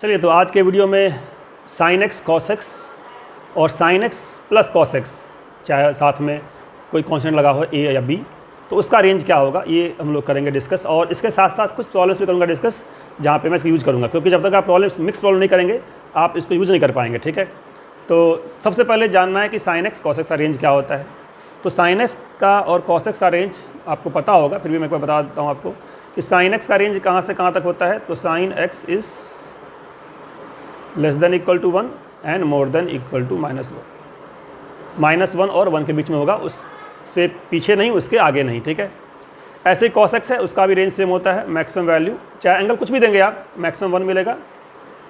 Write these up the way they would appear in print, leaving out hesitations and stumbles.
चलिए, तो आज के वीडियो में साइन एक्स कॉस एक्स और sign x plus cos x, चाहे साथ में कोई कॉन्स्टेंट लगा हो ए या बी, तो उसका रेंज क्या होगा ये हम लोग करेंगे डिस्कस। और इसके साथ साथ कुछ प्रॉब्लम्स भी करूँगा डिस्कस, जहाँ पे मैं इसको यूज़ करूँगा, क्योंकि जब तक आप मिक्स प्रॉब्लम नहीं करेंगे आप इसको यूज़ नहीं कर पाएंगे। ठीक है, तो सबसे पहले जानना है कि साइन एक्स कॉस एक्स का रेंज क्या होता है। तो साइन एक्स का और कॉस एक्स का रेंज आपको पता होगा, फिर भी मैं एक बार बता देता हूँ आपको कि साइन एक्स का रेंज कहाँ से कहाँ तक होता है। तो sine x is less than equal to 1 and more than equal to -1 और 1 के बीच में होगा, उससे पीछे नहीं, उसके आगे नहीं। ठीक है, ऐसे ही कॉस एक्स है, उसका भी रेंज सेम होता है। मैक्सिमम वैल्यू चाहे एंगल कुछ भी देंगे आप, मैक्सिमम 1 मिलेगा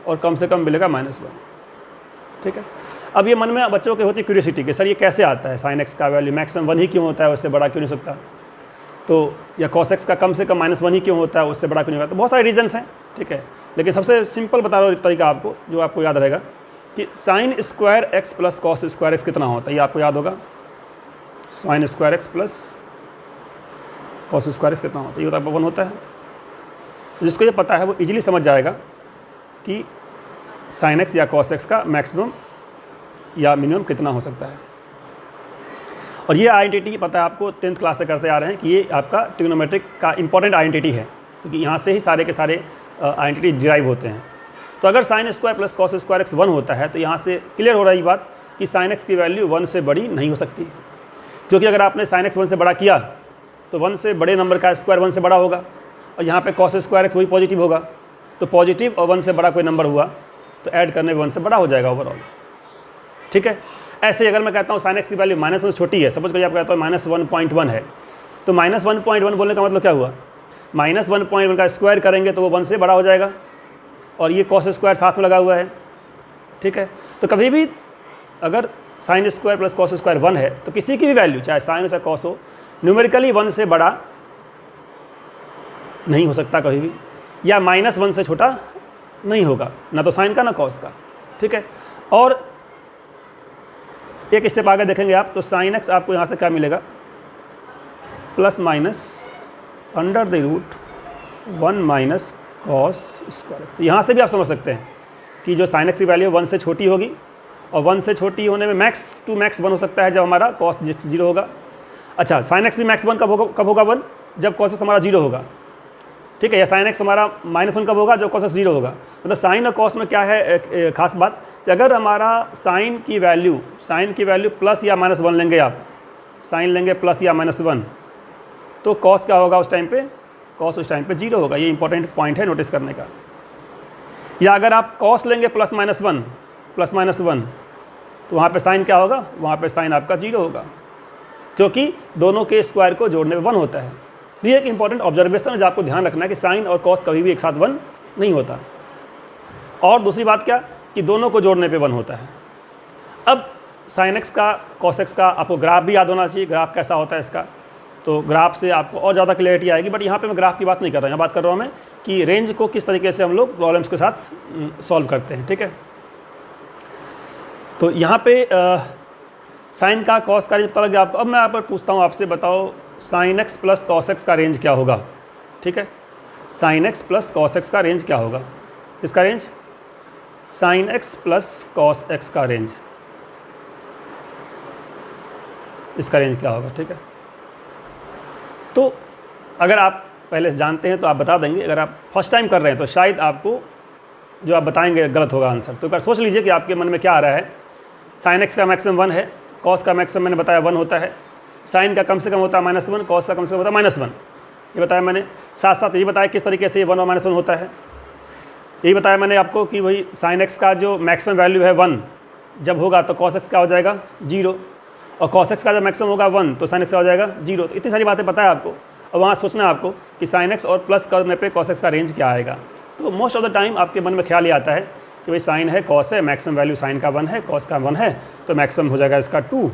और कम से कम मिलेगा -1। ठीक है, अब ये मन में बच्चों के होती क्यूरियोसिटी कि सर ये कैसे आता है, साइन एक्स का वैल्यू मैक्सिमम 1 ही क्यों होता है, उससे बड़ा क्यों नहीं सकता। तो या कॉस एक्स का कम से कम -1 ही क्यों होता है, उससे बड़ा क्यों नहीं होता। तो बहुत सारे रीजन्स हैं। ठीक है, लेकिन सबसे सिंपल बता रहा हूँ तरीका आपको, जो आपको याद रहेगा कि sine square x plus cos square x कितना होता है, ये आपको याद होगा। Sine square x plus cos square x कितना होता है, ये 1 होता है। जिसको ये पता है वो इजीली समझ जाएगा कि साइन एक्स या कॉस एक्स का मैक्सिमम या मिनिमम कितना हो सकता है। और ये आइडेंटिटी पता है आपको, 10th क्लास से करते आ रहे हैं कि ये आपका ट्रिग्नोमेट्रिक का इंपॉर्टेंट आइडेंटिटी है, क्योंकि यहाँ से ही सारे के सारे आइडेंटिटी डिराइव होते हैं। तो अगर sine square plus cos square x 1 होता है, तो यहाँ से क्लियर हो रही बात कि साइन एक्स की वैल्यू 1 से बड़ी नहीं हो सकती, क्योंकि अगर आपने साइन एक्स 1 से बड़ा किया तो 1 से बड़े नंबर का स्क्वायर 1 से बड़ा होगा, और यहाँ पे कॉस स्क्वायर एक्स वही पॉजिटिव होगा। तो पॉजिटिव और 1 से बड़ा कोई नंबर हुआ तो ऐड करने में 1 से बड़ा हो जाएगा ओवरऑल। ठीक है, ऐसे अगर मैं कहता हूँ साइन एक्स की वैल्यू -1 से छोटी है, सपोज करिए आप कहता हूँ -1.1 है, तो -1.1 बोलने का मतलब क्या हुआ, -1.1 का स्क्वायर करेंगे तो वो 1 से बड़ा हो जाएगा, और ये कॉस स्क्वायर साथ में लगा हुआ है। ठीक है, तो कभी भी अगर sine square plus cos square 1 है, तो किसी की भी वैल्यू चाहे साइन हो चाहे कॉस हो, न्यूमेरिकली 1 से बड़ा नहीं हो सकता कभी भी, या -1 से छोटा नहीं होगा, ना तो साइन का ना कॉस का। ठीक है, और एक स्टेप आगे देखेंगे आप, तो साइन एक्स आपको यहाँ से क्या मिलेगा, ±√1 - कॉस स्क्वायर एक्स। तो यहाँ से भी आप समझ सकते हैं कि जो साइन एक्स की वैल्यू 1 से छोटी होगी, और 1 से छोटी होने में मैक्स टू मैक्स 1 हो सकता है जब हमारा कॉस 0 होगा। अच्छा, साइन एक्स भी मैक्स 1 कब होगा 1, जब कॉस एक्स हमारा 0 होगा। ठीक है, या साइन एक्स हमारा -1 कब होगा, जब कॉस एक्स 0 होगा। मतलब साइन और कॉस में क्या है खास बात कि अगर हमारा साइन की वैल्यू प्लस या -1 लेंगे आप, साइन लेंगे प्लस या -1, तो कॉस क्या होगा उस टाइम पे, कॉस उस टाइम पे 0 होगा। ये इंपॉर्टेंट पॉइंट है नोटिस करने का। या अगर आप कॉस लेंगे +-1, तो वहाँ पे साइन क्या होगा, वहाँ पे साइन आपका 0 होगा, क्योंकि दोनों के स्क्वायर को जोड़ने में 1 होता है। तो ये एक इंपॉर्टेंट ऑब्जर्वेशन है जो आपको ध्यान रखना है कि साइन और कॉस कभी भी एक साथ 1 नहीं होता। और दूसरी बात क्या कि दोनों को जोड़ने पे 1 होता है। अब साइन एक्स का कॉस एक्स का आपको ग्राफ भी याद होना चाहिए, ग्राफ कैसा होता है इसका, तो ग्राफ से आपको और ज़्यादा क्लियरिटी आएगी। बट यहाँ पे मैं ग्राफ की बात नहीं कर रहा हूँ, यहाँ बात कर रहा हूँ मैं कि रेंज को किस तरीके से हम लोग प्रॉब्लम्स के साथ सॉल्व करते हैं। ठीक है, तो यहाँ पे साइन का कॉस का रेंज पता लग गया आपको। अब मैं यहाँ पर पूछता हूँ आपसे, बताओ sign x plus cos x का रेंज क्या होगा। ठीक है, sine x plus cos x का रेंज क्या होगा, किसका range, sign x plus cos x का रेंज, इसका रेंज क्या होगा। ठीक है, तो अगर आप पहले से जानते हैं तो आप बता देंगे, अगर आप फर्स्ट टाइम कर रहे हैं तो शायद आपको जो आप बताएंगे गलत होगा आंसर। तो एक बार सोच लीजिए कि आपके मन में क्या आ रहा है। साइन एक्स का मैक्सिमम 1 है, कॉस का मैक्सिमम मैंने बताया 1 होता है, साइन का कम से कम होता है -1, कॉस का कम से कम होता है -1, ये बताया मैंने। साथ साथ ये बताया किस तरीके से ये 1 और -1 होता है, यही बताया मैंने आपको कि भाई साइन एक्स का जो मैक्सिमम वैल्यू है 1 जब होगा तो कॉस एक्स क्या हो जाएगा 0, और कॉस एक्स का जब मैक्सिमम होगा 1 तो साइन एक्स का हो जाएगा 0। तो इतनी सारी बातें पता है आपको, और वहाँ सोचना है आपको कि साइन एक्स और प्लस करने पे कॉस एक्स का रेंज क्या आएगा। तो मोस्ट ऑफ द टाइम आपके मन में ख्याल ये आता है कि भाई साइन है कॉस है, मैक्सिमम वैल्यू साइन का 1 है, कॉस का 1 है, तो मैक्सिमम हो जाएगा इसका 2,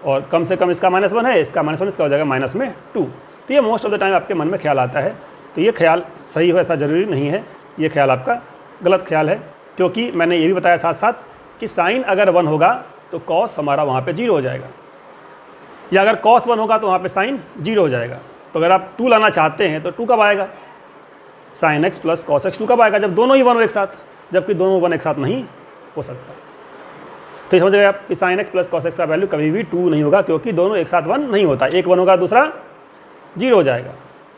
और कम से कम इसका -1 है, इसका -1 इसका हो जाएगा -2। तो ये मोस्ट ऑफ द टाइम आपके मन में ख्याल आता है। तो ये ख्याल सही हो ऐसा ज़रूरी नहीं है, ये ख्याल आपका गलत ख्याल है, क्योंकि मैंने ये भी बताया साथ साथ कि साइन अगर 1 होगा तो कॉस हमारा वहाँ पे 0 हो जाएगा, या अगर कॉस 1 होगा तो वहाँ पे साइन 0 हो जाएगा। तो अगर आप 2 लाना चाहते हैं तो 2 कब आएगा, sign x plus cos x 2 कब आएगा, जब दोनों ही 1 हो एक साथ। जबकि दोनों 1 एक साथ नहीं हो सकता। तो समझ गए आप कि sine x plus cos x का वैल्यू कभी भी 2 नहीं होगा, क्योंकि दोनों एक साथ 1 नहीं होता, एक 1 होगा दूसरा 0 हो जाएगा।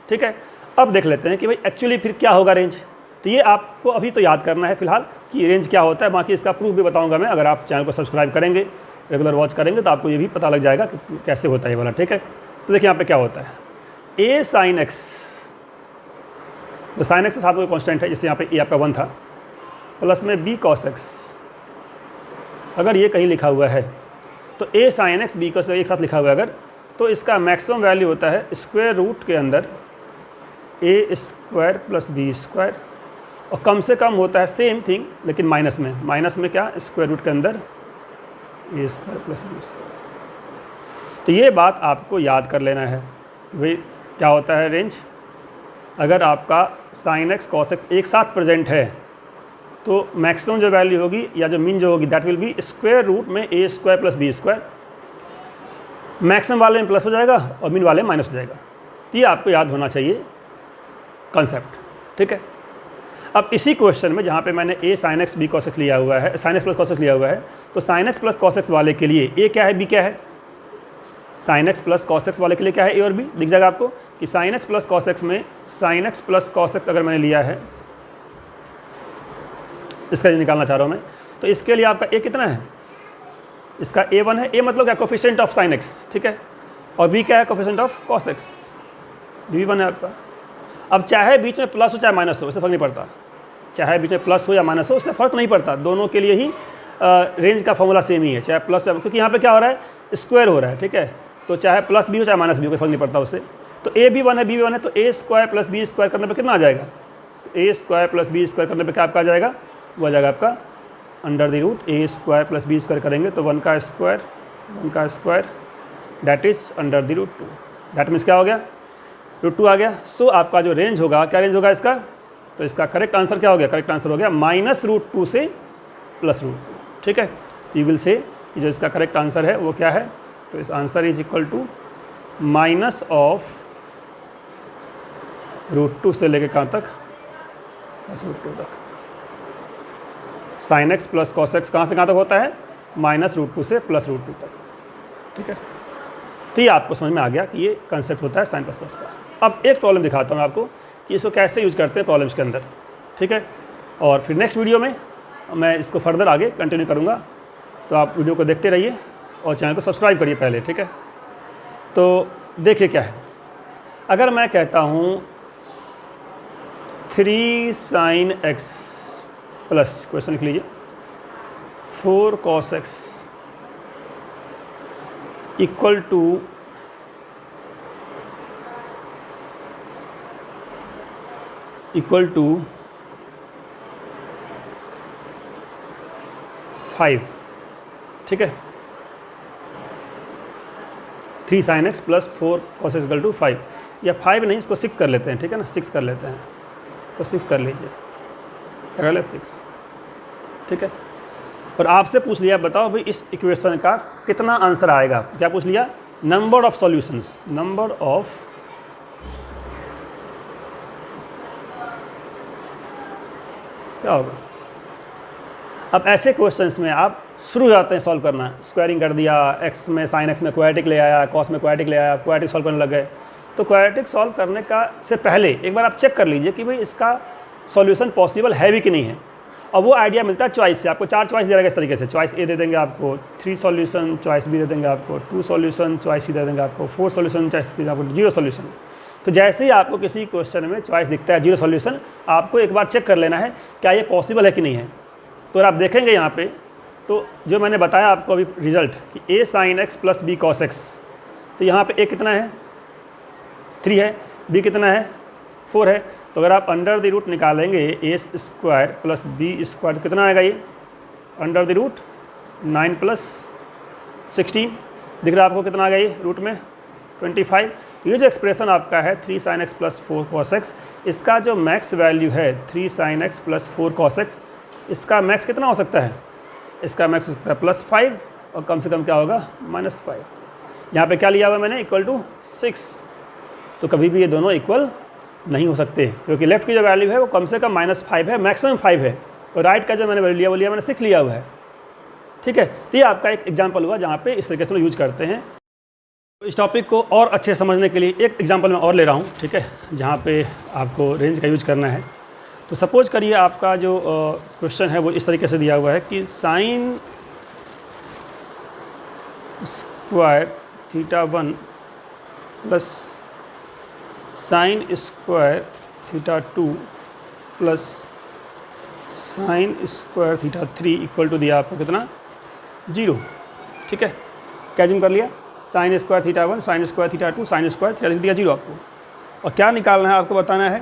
ठीक है, अब देख लेते हैं कि भाई एक्चुअली फिर क्या होगा रेंज। तो ये आपको अभी तो याद करना है फिलहाल कि रेंज क्या होता है, बाकी इसका प्रूफ भी बताऊंगा मैं। अगर आप चैनल को सब्सक्राइब करेंगे, रेगुलर वॉच करेंगे, तो आपको ये भी पता लग जाएगा कि कैसे होता है ये वाला। ठीक है, तो देखिए यहाँ पे क्या होता है, ए साइन एक्स, तो साइन एक्स के साथ में कॉन्स्टेंट है, जैसे यहाँ पे ए आपका 1 था, प्लस में बी कॉस एक्स। अगर ये कहीं लिखा हुआ है तो ए साइन एक्स बी कॉस एक साथ लिखा हुआ है अगर, तो इसका मैक्सिमम वैल्यू होता है स्क्वायर रूट के अंदर ए स्क्वायर प्लस बी स्क्वायर, और कम से कम होता है सेम थिंग लेकिन माइनस में। माइनस में क्या, स्क्वायर रूट के अंदर ए स्क्वायर प्लस बी स्क्वायर। तो ये बात आपको याद कर लेना है भाई क्या होता है रेंज। अगर आपका साइन एक्स कॉस एक्स एक साथ प्रेजेंट है तो मैक्सिमम जो वैल्यू होगी या जो मीन जो होगी that will be square root में a square plus b square. Maximum वाले में प्लस हो जाएगा और मीन वाले में माइनस हो जाएगा। तो ये आपको याद होना चाहिए कंसेप्ट। ठीक है, अब इसी क्वेश्चन में जहाँ पे मैंने a sine x b cos x लिया हुआ है, sine x plus cos x लिया हुआ है, तो sine x plus cos x वाले के लिए ए क्या है बी क्या है, sine x plus cos x वाले के लिए क्या है ए और बी। दिख जाएगा आपको कि sine x plus cos x में sine x plus cos x अगर मैंने लिया है, इसका जो निकालना चाह रहा हूँ मैं, तो इसके लिए आपका ए कितना है, इसका a1 है। ए मतलब क्या, कोफिशिएंट ऑफ साइन एक्स। ठीक है, और बी क्या है, coefficient of cos x, b1 है आपका। अब चाहे बीच में प्लस हो चाहे माइनस हो, उससे फ़र्क नहीं पड़ता, चाहे बीच में प्लस हो या माइनस हो उससे फ़र्क नहीं पड़ता, दोनों के लिए ही रेंज का फॉर्मूला सेम ही है, चाहे प्लस, क्योंकि यहाँ पे क्या हो रहा है, स्क्वायर हो रहा है। ठीक है, तो चाहे प्लस बी हो चाहे माइनस बी हो, कोई फर्क नहीं पड़ता उससे। तो ए बी 1 है, बी 1 है, तो ए स्क्वायर प्लस बी स्क्वायर करने पर कितना आ जाएगा, तो ए स्क्वायर प्लस बी स्क्वायर करने पर क्या आपका आ जाएगा, वो आ जाएगा आपका under the root a square plus b square करेंगे तो 1 का square that is under the root 2। That means क्या हो गया, रूट 2 आ गया। सो आपका जो रेंज होगा, क्या रेंज होगा इसका, तो इसका करेक्ट आंसर क्या हो गया, करेक्ट आंसर हो गया -√2 से +√2। ठीक है, तो यू विल से कि जो इसका करेक्ट आंसर है वो क्या है, तो इस answer is equal to minus of √2 से लेके कहाँ तक, +√2 तक। Sine x plus cos x कहाँ से कहाँ तक होता है, -√2 से +√2 तक। ठीक है, तो ये आपको समझ में आ गया कि ये कंसेप्ट होता है साइन प्लस कॉस का। अब एक प्रॉब्लम दिखाता हूँ आपको कि इसको कैसे यूज करते हैं प्रॉब्लम्स के अंदर। ठीक है, और फिर नेक्स्ट वीडियो में मैं इसको फर्दर आगे कंटिन्यू करूँगा, तो आप वीडियो को देखते रहिए और चैनल को सब्सक्राइब करिए पहले। ठीक है, तो देखिए क्या है, अगर मैं कहता हूँ 3 sin x प्लस, क्वेश्चन लिख लीजिए, 4 cos x इक्वल टू 5। ठीक है, 3 sin x plus 4 cos x equal to 5, या 5 नहीं, इसको 6 कर लेते हैं। ठीक है ना, 6 कर लेते हैं, तो 6 कर लीजिए, क्या गलत 6। ठीक है, और आपसे पूछ लिया बताओ भाई इस इक्वेशन का कितना आंसर आएगा, क्या पूछ लिया, number of solutions, number of क्या होगा। अब ऐसे क्वेश्चंस में आप शुरू हो जाते हैं सॉल्व करना, स्क्वायरिंग कर दिया, एक्स में साइन एक्स में क्वाड्रेटिक ले आया, कॉस में क्वाड्रेटिक ले आया, क्वाड्रेटिक सॉल्व करने लग गए। तो क्वाड्रेटिक सॉल्व करने का से पहले एक बार आप चेक कर लीजिए कि भाई इसका सॉल्यूशन पॉसिबल है भी कि नहीं है। और वो आइडिया मिलता है चॉइस से, आपको 4 चॉइस दे देगा इस तरीके से, चॉइस ए दे देंगे आपको, 3 सॉल्यूशन, चॉइस बी दे देंगे आपको, 2 सॉल्यूशन, चॉइस सी दे देंगे आपको, 4 सॉल्यूशन, चॉइस बी आपको 0 सॉल्यूशन। तो जैसे ही आपको किसी क्वेश्चन में चॉइस दिखता है 0 सॉल्यूशन, आपको एक बार चेक कर लेना है क्या ये पॉसिबल है कि नहीं है। तो आप देखेंगे यहाँ पे, तो जो मैंने बताया आपको अभी रिजल्ट कि a sine x plus b cos x, तो यहाँ पे ए कितना है, 3 है, बी कितना है, 4 है। तो अगर आप अंडर द रूट निकालेंगे ए स्क्वायर प्लस बी स्क्वायर, तो कितना आएगा ये, अंडर द रूट 9 प्लस 16, दिख रहा है आपको कितना आ गया ये रूट में 25। ये जो एक्सप्रेशन आपका है 3 sin x plus 4 cos x, इसका जो मैक्स वैल्यू है 3 sin x plus 4 cos x, इसका मैक्स कितना हो सकता है, इसका मैक्स हो सकता है +5 और कम से कम क्या होगा -5। यहाँ पे क्या लिया हुआ मैंने, इक्वल टू 6। तो कभी भी ये दोनों इक्वल नहीं हो सकते, क्योंकि लेफ्ट की जो वैल्यू है वो कम से कम -5 है, मैक्सिमम 5 है, और राइट का जो मैंने वैल्यू लिया वो लिया मैंने 6 लिया हुआ है, ठीक है। तो ये आपका एक एग्जाम्पल हुआ जहाँ पे इस तरीके से हम यूज करते हैं। तो इस टॉपिक को और अच्छे समझने के लिए एक एग्जाम्पल मैं और ले रहा हूँ, ठीक है, जहाँ पे आपको रेंज का यूज करना है। तो सपोज करिए आपका जो क्वेश्चन है वो इस तरीके से दिया हुआ है कि sine square theta 1 plus sine square theta 2 plus sine square theta 3 equal to दिया आपको कितना 0, ठीक है। कैजिंग कर लिया, sine square theta 1 sine square theta 2 sine square theta 3 दिया 0 आपको। और क्या निकालना है आपको बताना है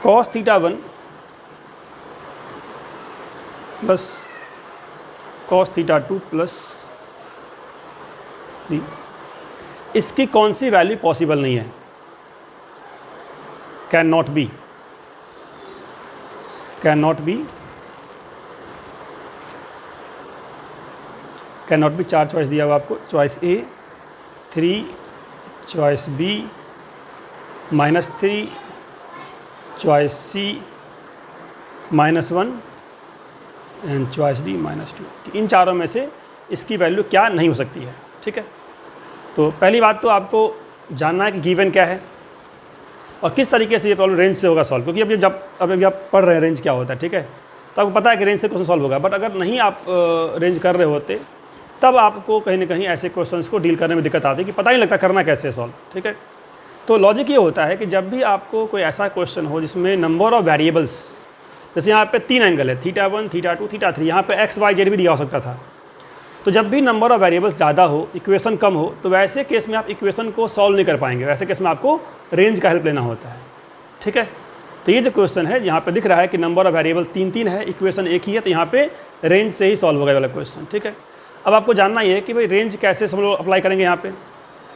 cos theta 1 plus cos theta 2 plus 3, इसकी कौन सी वैल्यू पॉसिबल नहीं है, can not be, can not be, can not be. 4 choice दिया हुआ आपको, choice A 3, choice B -3, choice C -1 and choice D -2। इन चारों में से इसकी वैल्यू क्या नहीं हो सकती है, ठीक है। तो पहली बात तो आपको जानना है कि गिवन क्या है और किस तरीके से ये प्रॉब्लम रेंज से होगा सॉल्व, क्योंकि अभी आप पढ़ रहे हैं रेंज क्या होता है, ठीक है। तो आपको पता है कि रेंज से क्वेश्चन सॉल्व होगा, बट अगर नहीं आप रेंज कर रहे होते तब आपको कहीं ना कहीं ऐसे क्वेश्चंस को डील करने में दिक्कत आती है कि पता ही नहीं लगता करना कैसे है सॉल्व, ठीक है। तो लॉजिक ये होता है कि जब भी आपको कोई ऐसा क्वेश्चन हो जिसमें नंबर ऑफ वेरिएबल्स, जैसे यहाँ पे 3 एंगल है, थीटा 1 थीटा 2 थीटा 3, यहाँ पे x y z भी दिया हो सकता था। तो जब भी नंबर ऑफ वेरिएबल्स ज़्यादा हो, इक्वेशन कम हो, तो वैसे केस में आप इक्वेशन को सॉल्व नहीं कर पाएंगे, वैसे केस में आपको रेंज का हेल्प लेना होता है, ठीक है। तो ये जो क्वेश्चन है यहाँ पे दिख रहा है कि नंबर ऑफ वेरिएबल 3 है, इक्वेशन एक ही है, तो यहाँ पे रेंज से ही सॉल्व होगा वाला क्वेश्चन, ठीक है। अब आपको जानना ये है कि भाई रेंज कैसे हम लोग अप्लाई करेंगे यहाँ पे।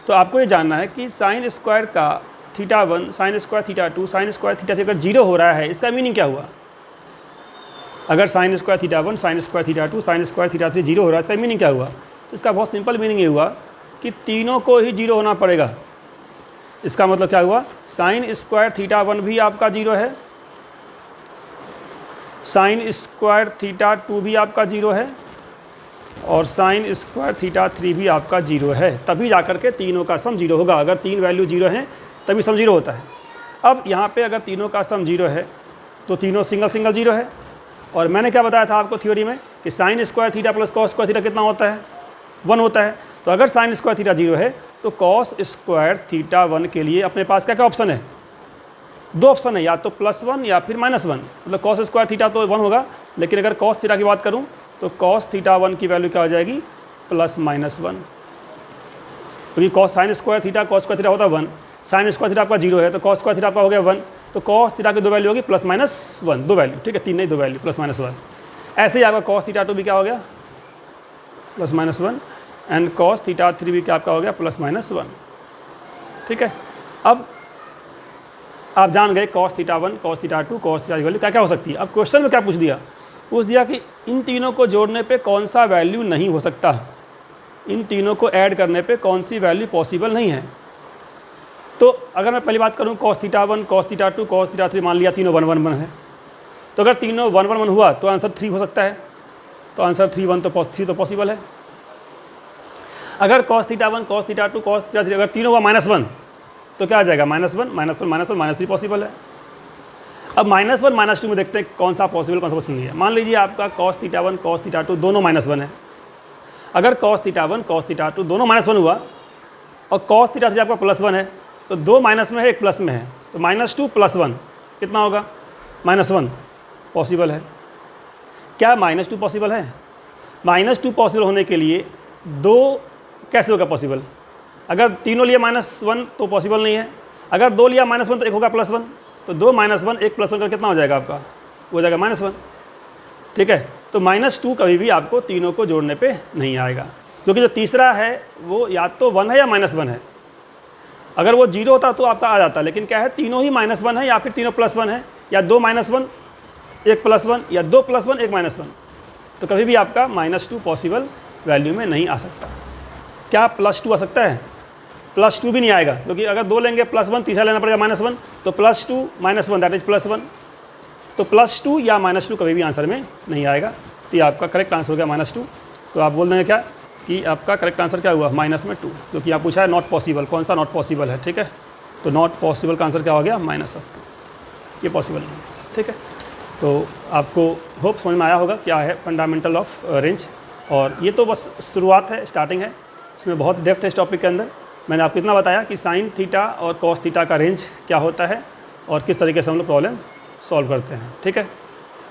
तो आपको ये जानना है कि साइन स्क्वायर का theta 1 sine square theta 2 sine square theta 3 अगर 0 हो रहा है, इसका मीनिंग क्या हुआ। अगर sign square theta 1 sine square theta 2 sine square theta 3 0 हो रहा है, इसका मीनिंग क्या हुआ। तो इसका बहुत सिंपल मीनिंग ये हुआ कि तीनों को ही 0 होना पड़ेगा। इसका मतलब क्या हुआ, साइन स्क्वायर थीटा 1 भी आपका 0 है, साइन स्क्वायर थीटा 2 भी आपका 0 है और साइन स्क्वायर थीटा 3 भी आपका 0 है, तभी जाकर के तीनों का सम 0 होगा। अगर 3 वैल्यू 0 हैं तभी सम 0 होता है। अब यहाँ पे अगर तीनों का सम 0 है तो तीनों सिंगल 0 है। और मैंने क्या बताया था आपको थ्योरी में कि sine square theta plus cos square theta कितना होता है, 1 होता है। तो अगर साइन स्क्वायर थीटा 0 है तो कॉस स्क्वायर थीटा 1 के लिए अपने पास क्या क्या ऑप्शन है, 2 ऑप्शन है, या तो +1 या फिर -1। मतलब कॉस स्क्वायर थीटा तो 1 होगा, लेकिन अगर कॉस थीटा की बात करूँ तो कॉस थीटा 1 की वैल्यू क्या हो जाएगी, +-1। क्योंकि cos sine square theta cos square theta होता है 1, साइन स्क्वायर थीटा आपका 0 है तो कॉस स्क्वायर थीटा आपका हो गया 1। तो कॉस थीटा की 2 वैल्यू होगी +-1, 2 वैल्यू, ठीक है, 3 नहीं 2 वैल्यू +-1। ऐसे ही आपका कॉस थीटा 2 भी क्या हो गया +-1 एंड कॉस थीटा 3 भी क्या आपका हो गया +-1, ठीक है। अब आप जान गए cos theta 1 cos theta 2 cos theta की वैल्यू क्या क्या हो सकती है। अब क्वेश्चन में क्या पूछ दिया कि इन तीनों को जोड़ने पे कौन सा वैल्यू नहीं हो सकता, इन तीनों को ऐड करने पे कौन सी वैल्यू पॉसिबल नहीं है। तो अगर मैं पहली बात करूँ cos theta 1 cos theta 2 cos theta 3, मान लिया तीनों 1 है, तो अगर तीनों 1 हुआ तो आंसर 3 हो सकता है। तो आंसर 3 तो पॉसिबल है। अगर cos theta 1 cos theta 2 cos theta 3 अगर तीनों हुआ -1 तो क्या आ जाएगा -1 -3 पॉसिबल है। अब -1 -2 में देखते हैं कौन सा पॉसिबल कौन सा पॉसिबल नहीं है। मान लीजिए आपका cos थीटा 1 cos थीटा 2 दोनों -1 है। अगर cos थीटा 1 cos थीटा 2 दोनों -1 हुआ और cos थीटा 3 आपका +1 है, तो 2 माइनस में है 1 प्लस में है, तो -2 + 1 कितना होगा -1 पॉसिबल है। क्या -2 पॉसिबल है? -2 पॉसिबल होने के लिए 2 कैसे होगा पॉसिबल? अगर तीनों लिया -1 तो पॉसिबल नहीं है। अगर 2 लिया -1 तो 1 होगा +1, तो 2 - 1 1 + 1 का कितना हो जाएगा आपका, हो जाएगा -1, ठीक है। तो -2 कभी भी आपको तीनों को जोड़ने पे नहीं आएगा, क्योंकि जो तीसरा है वो या तो 1 है या -1 है। अगर वो 0 होता तो आपका आ जाता, लेकिन क्या है तीनों ही -1 है या फिर तीनों +1 है, या 2 - 1 1 + 1 या 2 + 1 1 - 1, तो कभी भी आपका -2 पॉसिबल वैल्यू में नहीं आ सकता। क्या +2 आ सकता है? +2 भी नहीं आएगा, क्योंकि अगर 2 लेंगे +1, तीसरा लेना पड़ेगा -1, तो +2 -1 दैट इज +1, तो +2 या -2 कभी भी आंसर में नहीं आएगा। तो ये आपका करेक्ट आंसर हो गया -2। तो आप बोल देंगे क्या कि आपका करेक्ट आंसर क्या हुआ, -2, क्योंकि आप पूछा है नॉट पॉसिबल, कौन सा नॉट पॉसिबल है, ठीक है। तो नॉट पॉसिबल का आंसर क्या हो गया, -2, ये पॉसिबल नहीं, ठीक है। तो आपको होप समझ में आया होगा क्या है फंडामेंटल ऑफ रेंज, और ये तो बस शुरुआत है, स्टार्टिंग है, इसमें बहुत डेप्थ है इस टॉपिक के अंदर। मैंने आपको इतना बताया कि साइन थीटा और कॉस थीटा का रेंज क्या होता है और किस तरीके से हम लोग प्रॉब्लम सॉल्व करते हैं, ठीक है।